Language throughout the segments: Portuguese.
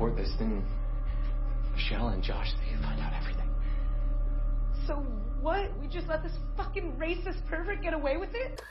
report this, then Michelle and Josh, they find out everything. So what? We just let this fucking racist pervert get away with it?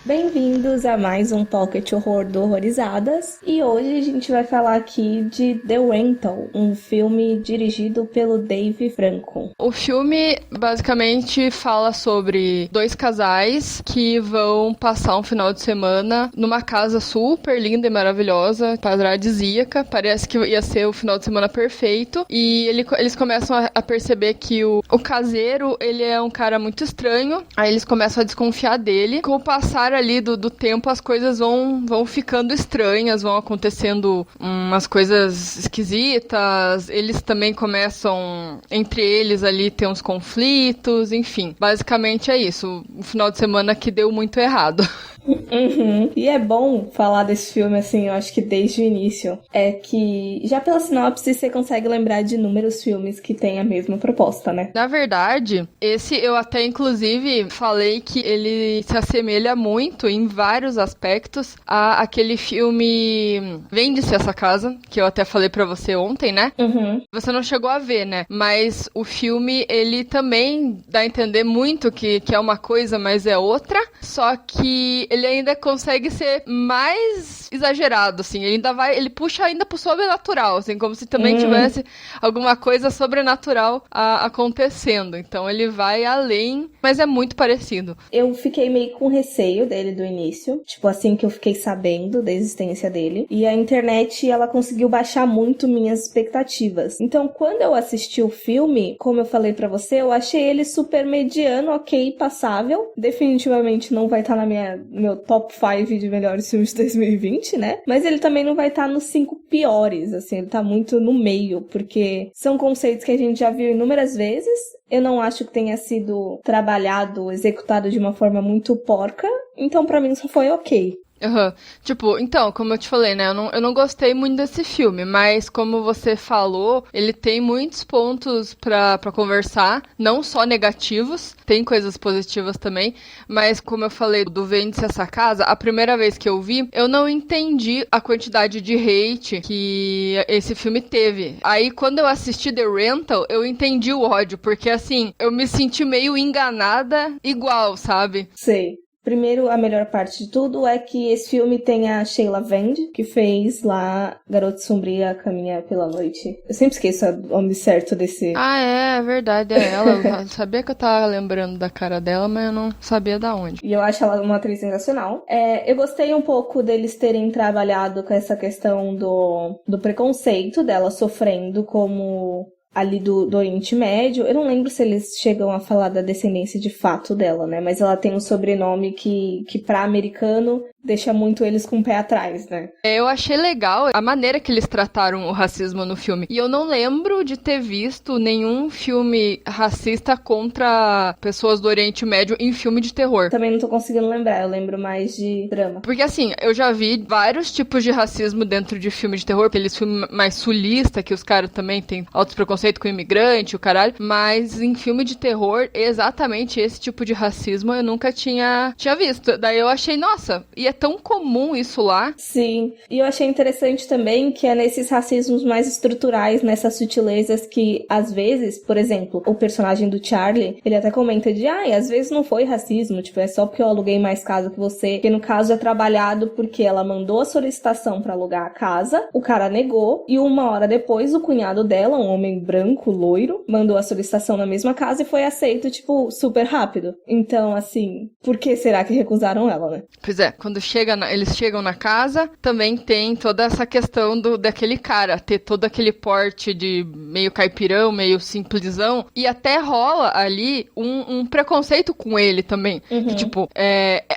Bem-vindos a mais um Pocket Horror do Horrorizadas, e hoje a gente vai falar aqui de The Rental, um filme dirigido pelo Dave Franco. O filme basicamente fala sobre dois casais que vão passar um final de semana numa casa super linda e maravilhosa, paradisíaca, parece que ia ser o final de semana perfeito, e eles começam a perceber que o caseiro, ele é um cara muito estranho, aí eles começam a desconfiar dele. Com o passar ali do tempo, as coisas vão ficando estranhas, vão acontecendo umas coisas esquisitas, eles também começam, entre eles ali, ter uns conflitos, enfim. Basicamente é isso, um final de semana que deu muito errado. Uhum. E é bom falar desse filme, assim, eu acho que desde o início, é que já pela sinopse você consegue lembrar de inúmeros filmes que têm a mesma proposta, né? Na verdade, esse eu até inclusive falei que ele se assemelha muito em vários aspectos a aquele filme Vende-se Essa Casa, que eu até falei pra você ontem, né? Uhum. Você não chegou a ver, né? Mas o filme, ele também dá a entender muito que é uma coisa, mas é outra, só que ele ainda consegue ser mais exagerado, assim. Ele puxa ainda pro sobrenatural, assim, como se também tivesse alguma coisa sobrenatural acontecendo. Então ele vai além, mas é muito parecido. Eu fiquei meio com receio dele do início, tipo assim que eu fiquei sabendo da existência dele. E a internet, ela conseguiu baixar muito minhas expectativas. Então, quando eu assisti o filme, como eu falei pra você, eu achei ele super mediano, ok, passável. Definitivamente não vai estar no meu top 5 de melhores filmes de 2020, né? Mas ele também não vai estar nos 5 piores, assim, ele tá muito no meio, porque são conceitos que a gente já viu inúmeras vezes. Eu não acho que tenha sido trabalhado, executado de uma forma muito porca, então pra mim só foi ok. Uhum. Tipo, então, como eu te falei, né, eu não gostei muito desse filme, mas como você falou, ele tem muitos pontos pra conversar, não só negativos, tem coisas positivas também, mas como eu falei do Vende-se Essa Casa, a primeira vez que eu vi, eu não entendi a quantidade de hate que esse filme teve. Aí, quando eu assisti The Rental, eu entendi o ódio, porque assim, eu me senti meio enganada igual, sabe? Sei. Primeiro, a melhor parte de tudo é que esse filme tem a Sheila Vand, que fez lá Garota Sombria Caminha pela Noite. Eu sempre esqueço o nome certo desse... Ah, é verdade, é ela. Eu sabia que eu tava lembrando da cara dela, mas eu não sabia da onde. E eu acho ela uma atriz sensacional. Eu gostei um pouco deles terem trabalhado com essa questão do preconceito dela sofrendo como... ali do Oriente Médio. Eu não lembro se eles chegam a falar da descendência de fato dela, né? Mas ela tem um sobrenome que pra americano deixa muito eles com o pé atrás, né? Eu achei legal a maneira que eles trataram o racismo no filme. E eu não lembro de ter visto nenhum filme racista contra pessoas do Oriente Médio em filme de terror. Também não tô conseguindo lembrar, eu lembro mais de drama. Porque assim, eu já vi vários tipos de racismo dentro de filme de terror, aqueles filmes mais sulista, que os caras também têm altos preconceitos com imigrante, o caralho, mas em filme de terror, exatamente esse tipo de racismo eu nunca tinha visto. Daí eu achei, nossa, e é tão comum isso lá. Sim, e eu achei interessante também que é nesses racismos mais estruturais, nessas sutilezas que, às vezes, por exemplo, o personagem do Charlie, ele até comenta de, às vezes não foi racismo, tipo, é só porque eu aluguei mais casa que você, que no caso é trabalhado porque ela mandou a solicitação pra alugar a casa, o cara negou, e uma hora depois o cunhado dela, um homem branco, loiro, mandou a solicitação na mesma casa e foi aceito, tipo, super rápido. Então, assim, por que será que recusaram ela, né? Pois é, quando eles chegam na casa, também tem toda essa questão daquele cara ter todo aquele porte de meio caipirão, meio simplesão, e até rola ali um preconceito com ele também. Uhum. Que, tipo,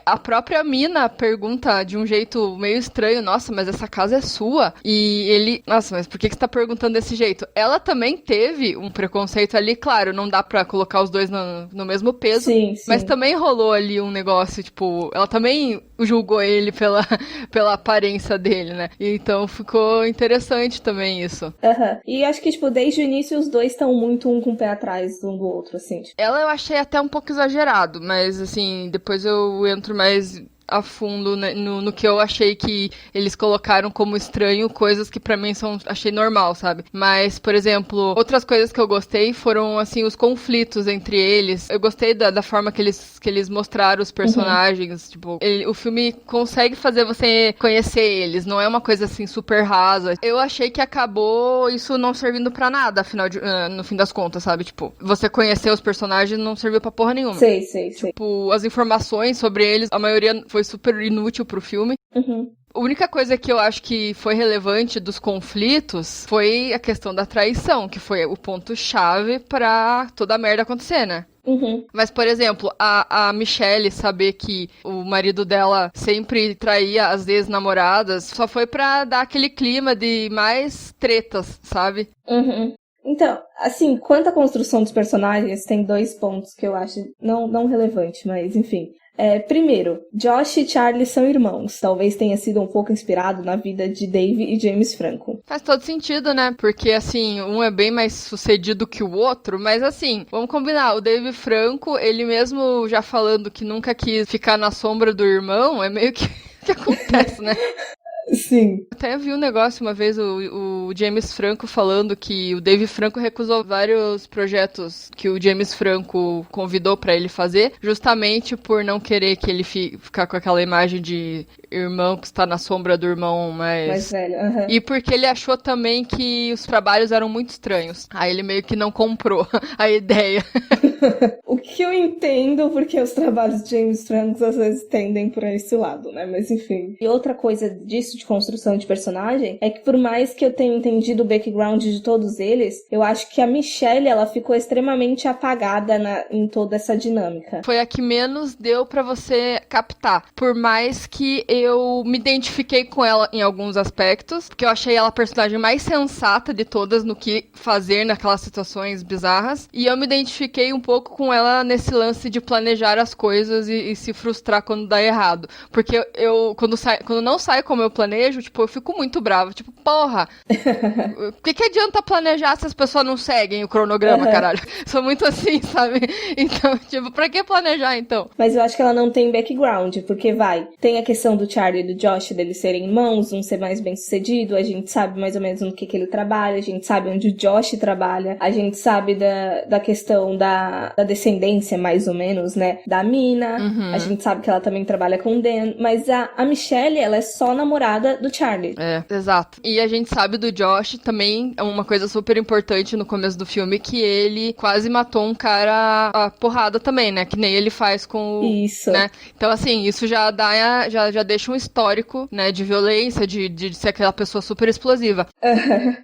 a própria mina pergunta de um jeito meio estranho, nossa, mas essa casa é sua? E ele, nossa, mas por que você tá perguntando desse jeito? Ela também teve um preconceito ali, claro, não dá pra colocar os dois no mesmo peso, sim. Mas também rolou ali um negócio, tipo, ela também julgou ele pela aparência dele, né? Então ficou interessante também isso. Uhum. E acho que, tipo, desde o início os dois estão muito um com o pé atrás um do outro, assim. Ela eu achei até um pouco exagerado, mas, assim, depois eu entro mais a fundo, né, no que eu achei que eles colocaram como estranho, coisas que pra mim achei normal, sabe? Mas, por exemplo, outras coisas que eu gostei foram, assim, os conflitos entre eles. Eu gostei da forma que eles mostraram os personagens, tipo, o filme consegue fazer você conhecer eles, não é uma coisa, assim, super rasa. Eu achei que acabou isso não servindo pra nada, afinal no fim das contas, sabe? Tipo, você conhecer os personagens não serviu pra porra nenhuma. Sei. Tipo, as informações sobre eles, a maioria foi super inútil pro filme. A única coisa que eu acho que foi relevante dos conflitos foi a questão da traição, que foi o ponto-chave pra toda a merda acontecer, né? Mas, por exemplo, a Michelle saber que o marido dela sempre traía as ex-namoradas só foi pra dar aquele clima de mais tretas, sabe? Então, assim, quanto à construção dos personagens, tem 2 pontos que eu acho não relevante, mas enfim. Primeiro, Josh e Charlie são irmãos. Talvez tenha sido um pouco inspirado na vida de Dave e James Franco. Faz todo sentido, né? Porque, assim, um é bem mais sucedido que o outro, mas, assim, vamos combinar. O Dave Franco, ele mesmo já falando que nunca quis ficar na sombra do irmão, é meio que acontece, né? Sim. Até vi um negócio uma vez, o James Franco falando que o Dave Franco recusou vários projetos que o James Franco convidou pra ele fazer, justamente por não querer que ele ficar com aquela imagem de irmão que está na sombra do irmão mais velho. E porque ele achou também que os trabalhos eram muito estranhos. Aí ele meio que não comprou a ideia. O que eu entendo, porque os trabalhos de James Franco às vezes tendem por esse lado, né? Mas enfim. E outra coisa disso de construção de personagem é que por mais que eu tenha entendido o background de todos eles, eu acho que a Michelle, ela ficou extremamente apagada em toda essa dinâmica. Foi a que menos deu pra você captar. Por mais que eu me identifiquei com ela em alguns aspectos, porque eu achei ela a personagem mais sensata de todas no que fazer naquelas situações bizarras, e eu me identifiquei um pouco com ela nesse lance de planejar as coisas e se frustrar quando dá errado. Porque quando não sai como eu planejo, tipo, eu fico muito brava. Tipo, porra, o que adianta planejar se as pessoas não seguem o cronograma, caralho? Sou muito assim, sabe? Então, tipo, pra que planejar, então? Mas eu acho que ela não tem background, porque tem a questão do Charlie e do Josh, deles serem irmãos, um ser mais bem-sucedido, a gente sabe mais ou menos no que ele trabalha, a gente sabe onde o Josh trabalha, a gente sabe da questão da descendência, mais ou menos, né, da Mina, a gente sabe que ela também trabalha com o Dan, mas a Michelle, ela é só namorada do Charlie. É, exato. E a gente sabe do Josh também, é uma coisa super importante no começo do filme, que ele quase matou um cara a porrada também, né, que nem ele faz com o... Isso. Né? Então, assim, isso já deixa um histórico, né, de violência, de ser aquela pessoa super explosiva.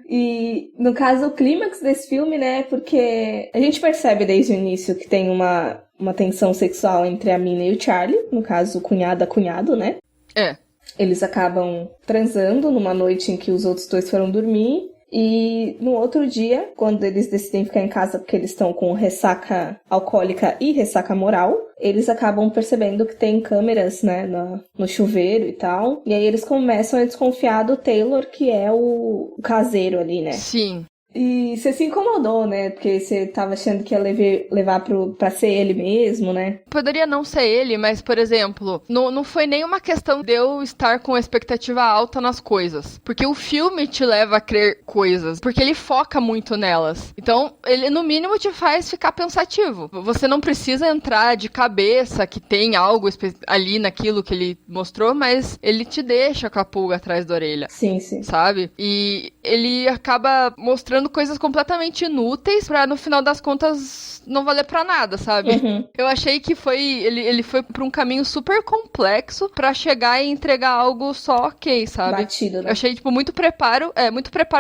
E, no caso, o clímax desse filme, né, porque a gente percebe desde o início que tem uma tensão sexual entre a Mina e o Charlie, no caso, cunhado, né? É. Eles acabam transando numa noite em que os outros dois foram dormir. E no outro dia, quando eles decidem ficar em casa porque eles estão com ressaca alcoólica e ressaca moral, eles acabam percebendo que tem câmeras, né, no chuveiro e tal. E aí eles começam a desconfiar do Taylor, que é o caseiro ali, né? Sim. E você se incomodou, né? Porque você tava achando que ia levar pra ser ele mesmo, né? Poderia não ser ele, mas, por exemplo, não foi nenhuma questão de eu estar com expectativa alta nas coisas. Porque o filme te leva a crer coisas. Porque ele foca muito nelas. Então, ele, no mínimo, te faz ficar pensativo. Você não precisa entrar de cabeça que tem algo ali naquilo que ele mostrou, mas ele te deixa com a pulga atrás da orelha. Sim, sim. Sabe? E ele acaba mostrando coisas completamente inúteis pra, no final das contas, não valer pra nada, sabe? Eu achei que ele foi pra um caminho super complexo pra chegar e entregar algo só ok, sabe? Batido, né? Eu achei, tipo, muito preparo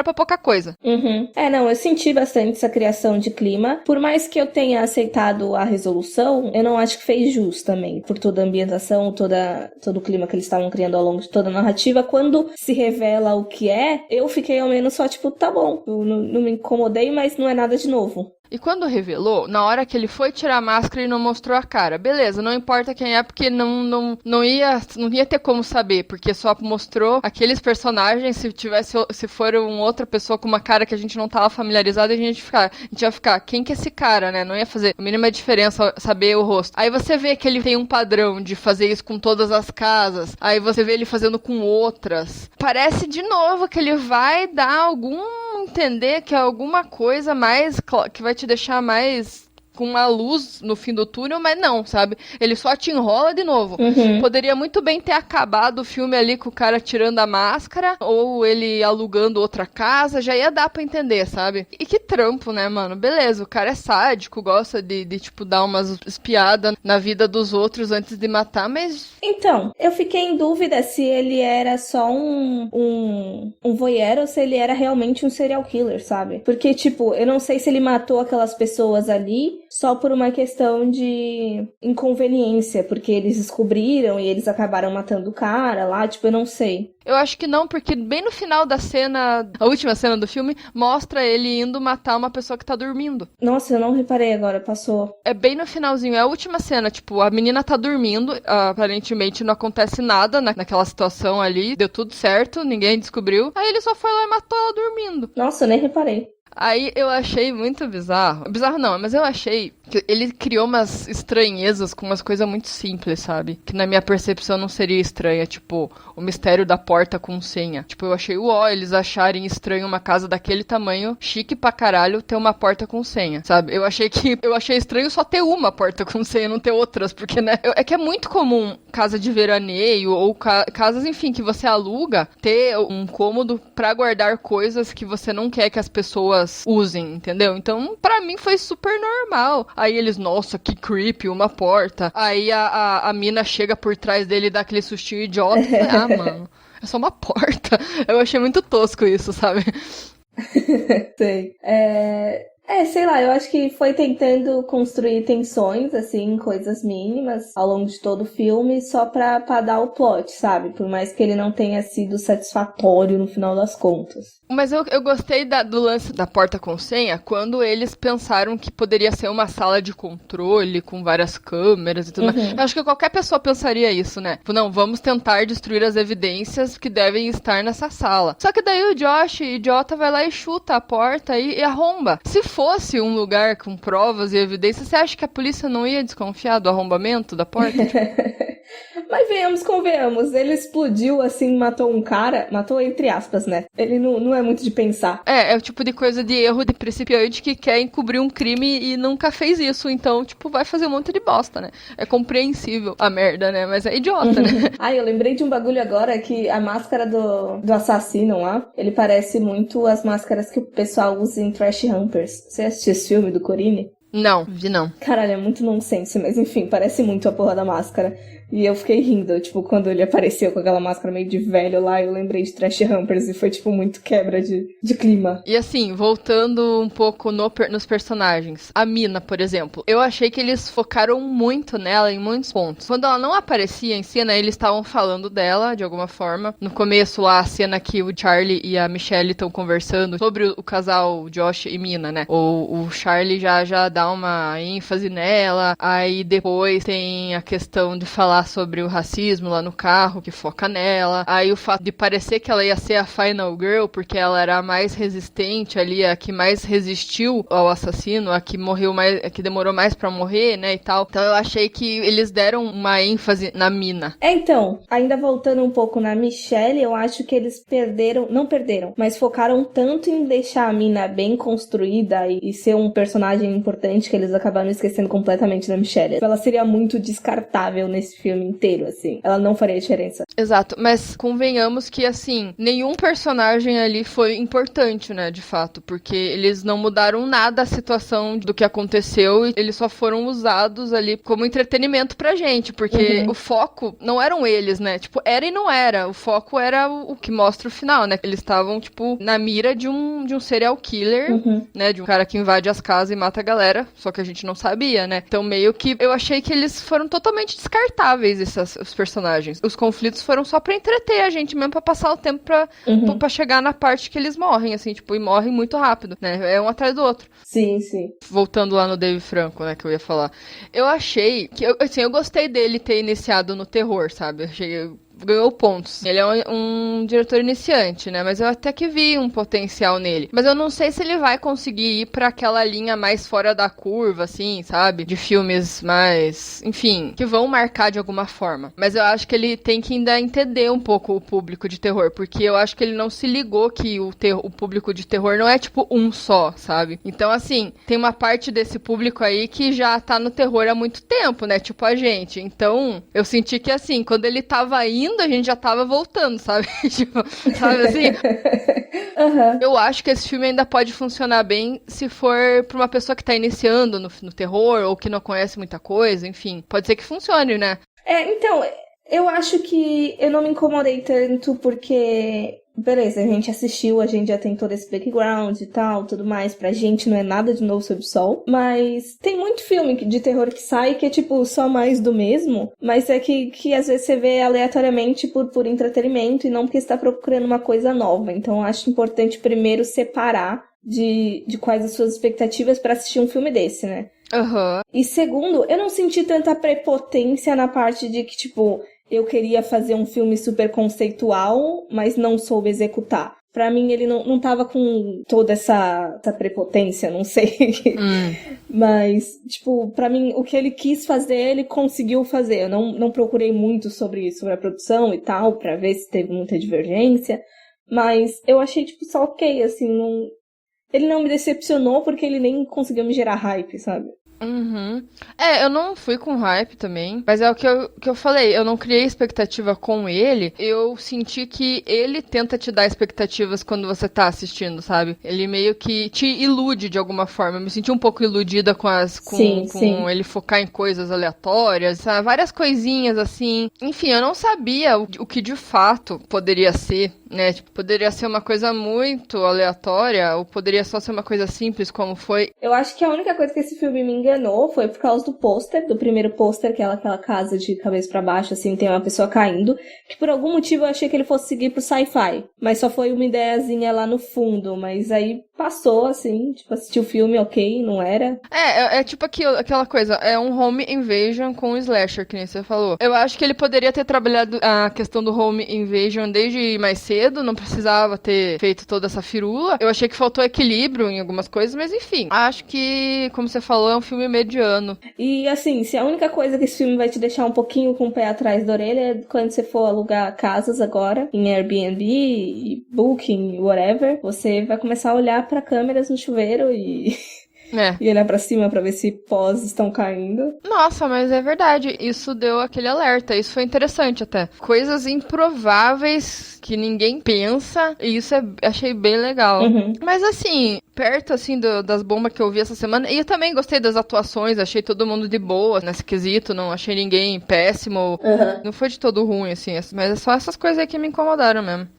pra pouca coisa. Não, eu senti bastante essa criação de clima. Por mais que eu tenha aceitado a resolução, eu não acho que fez jus também, por toda a ambientação, todo o clima que eles estavam criando ao longo de toda a narrativa. Quando se revela o que é, eu fiquei ao menos só, tipo, tá bom, eu não me incomodei, mas não é nada de novo. E quando revelou, na hora que ele foi tirar a máscara, ele não mostrou a cara. Beleza, não importa quem é, porque não ia ter como saber, porque só mostrou aqueles personagens. Se for uma outra pessoa com uma cara que a gente não tava familiarizado, a gente ia ficar, quem que é esse cara, né? Não ia fazer a mínima diferença saber o rosto. Aí você vê que ele tem um padrão de fazer isso com todas as casas, aí você vê ele fazendo com outras. Parece de novo que ele vai dar entender que é alguma coisa mais, que vai te deixar mais com uma luz no fim do túnel, mas não, sabe? Ele só te enrola de novo. Poderia muito bem ter acabado o filme ali com o cara tirando a máscara, ou ele alugando outra casa, já ia dar pra entender, sabe? E que trampo, né, mano? Beleza, o cara é sádico, gosta de tipo, dar umas espiadas na vida dos outros antes de matar, mas... Então, eu fiquei em dúvida se ele era só um voyeur ou se ele era realmente um serial killer, sabe? Porque, tipo, eu não sei se ele matou aquelas pessoas ali só por uma questão de inconveniência, porque eles descobriram e eles acabaram matando o cara lá, tipo, eu não sei. Eu acho que não, porque bem no final da cena, a última cena do filme, mostra ele indo matar uma pessoa que tá dormindo. Nossa, eu não reparei agora, passou. É bem no finalzinho, é a última cena, tipo, a menina tá dormindo, aparentemente não acontece nada naquela situação ali, deu tudo certo, ninguém descobriu, aí ele só foi lá e matou ela dormindo. Nossa, eu nem reparei. Aí eu achei muito bizarro. Bizarro não, mas eu achei que ele criou umas estranhezas com umas coisas muito simples, sabe? Que na minha percepção não seria estranha, tipo, o mistério da porta com senha. Tipo, eu achei eles acharem estranho uma casa daquele tamanho, chique pra caralho, ter uma porta com senha, sabe? Eu achei estranho só ter uma porta com senha, não ter outras, porque, né? É que é muito comum casa de veraneio ou casas, enfim, que você aluga, ter um cômodo pra guardar coisas que você não quer que as pessoas usem, entendeu? Então, pra mim foi super normal. Aí eles, nossa, que creepy, uma porta. Aí a mina chega por trás dele e dá aquele sustinho idiota. Mano, é só uma porta. Eu achei muito tosco isso, sabe? Sei. Sei lá, eu acho que foi tentando construir tensões, assim, coisas mínimas ao longo de todo o filme, só pra dar o plot, sabe? Por mais que ele não tenha sido satisfatório no final das contas. Mas eu gostei do lance da porta com senha quando eles pensaram que poderia ser uma sala de controle com várias câmeras e tudo mais. Eu acho que qualquer pessoa pensaria isso, né? Não, vamos tentar destruir as evidências que devem estar nessa sala. Só que daí o Josh, idiota, vai lá e chuta a porta e arromba. Se fosse um lugar com provas e evidências, você acha que a polícia não ia desconfiar do arrombamento da porta? Mas convenhamos, ele explodiu assim, matou um cara, matou entre aspas, né? Ele não é muito de pensar. É o tipo de coisa de erro de principiante que quer encobrir um crime e nunca fez isso, então, tipo, vai fazer um monte de bosta, né? É compreensível a merda, né? Mas é idiota, né? Eu lembrei de um bagulho agora que a máscara do assassino lá, ele parece muito as máscaras que o pessoal usa em Trash Humpers. Você assistiu esse filme do Corinne? Não, vi não. Caralho, é muito nonsense, mas enfim, parece muito a porra da máscara. E eu fiquei rindo, tipo, quando ele apareceu com aquela máscara meio de velho lá, eu lembrei de Trash Humpers e foi, tipo, muito quebra de clima. E assim, voltando um pouco nos personagens. A Mina, por exemplo. Eu achei que eles focaram muito nela em muitos pontos. Quando ela não aparecia em cena, eles estavam falando dela, de alguma forma. No começo lá, a cena que o Charlie e a Michelle estão conversando sobre o casal Josh e Mina, né? O Charlie já dá uma ênfase nela. Aí depois tem a questão de falar sobre o racismo lá no carro, que foca nela. Aí o fato de parecer que ela ia ser a final girl, porque ela era a mais resistente ali, a que mais resistiu ao assassino, a que morreu mais, a que demorou mais pra morrer, né, e tal. Então eu achei que eles deram uma ênfase na Mina. Então, ainda voltando um pouco na Michelle, eu acho que eles não perderam, mas focaram tanto em deixar a Mina bem construída e ser um personagem importante que eles acabaram esquecendo completamente da Michelle. Ela seria muito descartável nesse filme inteiro, assim. Ela não faria diferença. Exato, mas convenhamos que, assim, nenhum personagem ali foi importante, né, de fato, porque eles não mudaram nada a situação do que aconteceu e eles só foram usados ali como entretenimento pra gente, porque o foco não eram eles, né, tipo, era e não era, o foco era o que mostra o final, né, eles estavam, tipo, na mira de um serial killer, né, de um cara que invade as casas e mata a galera, só que a gente não sabia, né, então meio que eu achei que eles foram totalmente descartáveis os personagens. Os conflitos foram só pra entreter a gente mesmo, pra passar o tempo pra chegar na parte que eles morrem, assim, tipo, e morrem muito rápido, né? É um atrás do outro. Sim, sim. Voltando lá no Dave Franco, né, que eu ia falar. Eu achei que, assim, eu gostei dele ter iniciado no terror, sabe? Ganhou pontos. Ele é um diretor iniciante, né? Mas eu até que vi um potencial nele. Mas eu não sei se ele vai conseguir ir pra aquela linha mais fora da curva, assim, sabe? De filmes mais, enfim, que vão marcar de alguma forma. Mas eu acho que ele tem que ainda entender um pouco o público de terror, porque eu acho que ele não se ligou que o público de terror não é tipo um só, sabe? Então, assim, tem uma parte desse público aí que já tá no terror há muito tempo, né? Tipo a gente. Então, eu senti que, assim, quando ele tava indo, a gente já tava voltando, sabe? Tipo, sabe assim? Eu acho que esse filme ainda pode funcionar bem se for pra uma pessoa que tá iniciando no terror ou que não conhece muita coisa, enfim. Pode ser que funcione, né? Então, eu acho que eu não me incomodei tanto porque... Beleza, a gente assistiu, a gente já tem todo esse background e tal, tudo mais. Pra gente não é nada de novo sob o sol. Mas tem muito filme de terror que sai que é, tipo, só mais do mesmo. Mas é que às vezes você vê aleatoriamente por entretenimento e não porque você tá procurando uma coisa nova. Então eu acho importante primeiro separar de quais as suas expectativas pra assistir um filme desse, né? E segundo, eu não senti tanta prepotência na parte de que, tipo... Eu queria fazer um filme super conceitual, mas não soube executar. Pra mim, ele não tava com toda essa prepotência, não sei. Mas, tipo, pra mim, o que ele quis fazer, ele conseguiu fazer. Eu não procurei muito sobre a produção e tal, pra ver se teve muita divergência. Mas eu achei, tipo, só ok, assim, ele não me decepcionou porque ele nem conseguiu me gerar hype, sabe? Eu não fui com hype também, mas é o que eu falei, eu não criei expectativa com ele, eu senti que ele tenta te dar expectativas quando você tá assistindo, sabe? Ele meio que te ilude de alguma forma, eu me senti um pouco iludida com ele focar em coisas aleatórias, sabe? Várias coisinhas assim, enfim, eu não sabia o que de fato poderia ser, né? Tipo, poderia ser uma coisa muito aleatória, ou poderia só ser uma coisa simples como foi. Eu acho que a única coisa que esse filme me enganou foi por causa do pôster, do primeiro pôster, que é aquela casa de cabeça pra baixo, assim, tem uma pessoa caindo, que por algum motivo eu achei que ele fosse seguir pro sci-fi, mas só foi uma ideiazinha lá no fundo, mas aí passou, assim, tipo, assisti o filme, ok, não era. É tipo aquela coisa, é um home invasion com um slasher, que nem você falou. Eu acho que ele poderia ter trabalhado a questão do home invasion desde mais cedo, não precisava ter feito toda essa firula. Eu achei que faltou equilíbrio em algumas coisas, mas enfim, acho que, como você falou, é um filme mediano. E assim, se a única coisa que esse filme vai te deixar um pouquinho com o pé atrás da orelha é quando você for alugar casas agora, em Airbnb, Booking, whatever, você vai começar a olhar pra câmeras no chuveiro e olhar pra cima pra ver se pós estão caindo. Nossa, mas é verdade, isso deu aquele alerta, isso foi interessante até. Coisas improváveis que ninguém pensa, e isso achei bem legal. Mas assim, perto assim das bombas que eu vi essa semana, e eu também gostei das atuações, achei todo mundo de boa nesse quesito, não achei ninguém péssimo, não foi de todo ruim, assim, mas é só essas coisas aí que me incomodaram mesmo.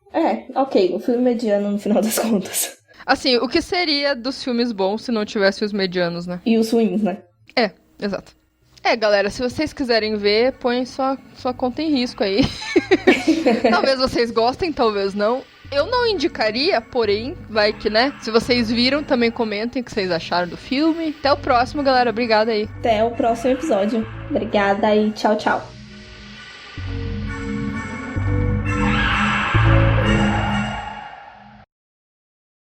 Ok, um filme mediano no final das contas. Assim, o que seria dos filmes bons se não tivesse os medianos, né? E os ruins, né? Exato. Galera, se vocês quiserem ver, põe sua conta em risco aí. Talvez vocês gostem, talvez não. Eu não indicaria, porém, vai que, né? Se vocês viram, também comentem o que vocês acharam do filme. Até o próximo, galera. Obrigada aí. Até o próximo episódio. Obrigada e tchau, tchau.